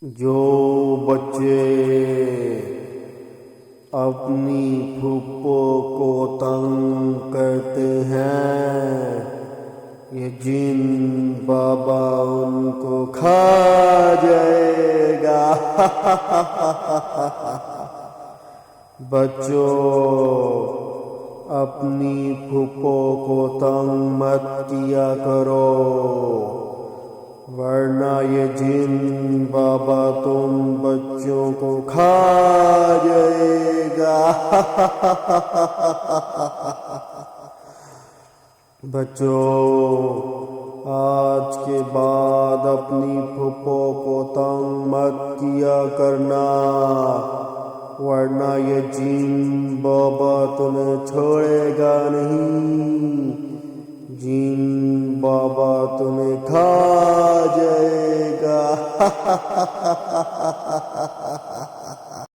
جو بچے اپنی پھپھو کو تنگ کرتے ہیں یہ جن بابا ان کو کھا جائے گا۔ بچوں اپنی پھپھو کو تنگ مت کیا کرو ورنہ یہ جن بابا تم بچوں کو کھا جائے گا۔ بچوں آج کے بعد اپنی پھپھو کو تنگ مت کیا کرنا ورنہ یہ جن بابا تمہیں چھوڑے گا نہیں، جن بابا تمہیں کھا جائے گا۔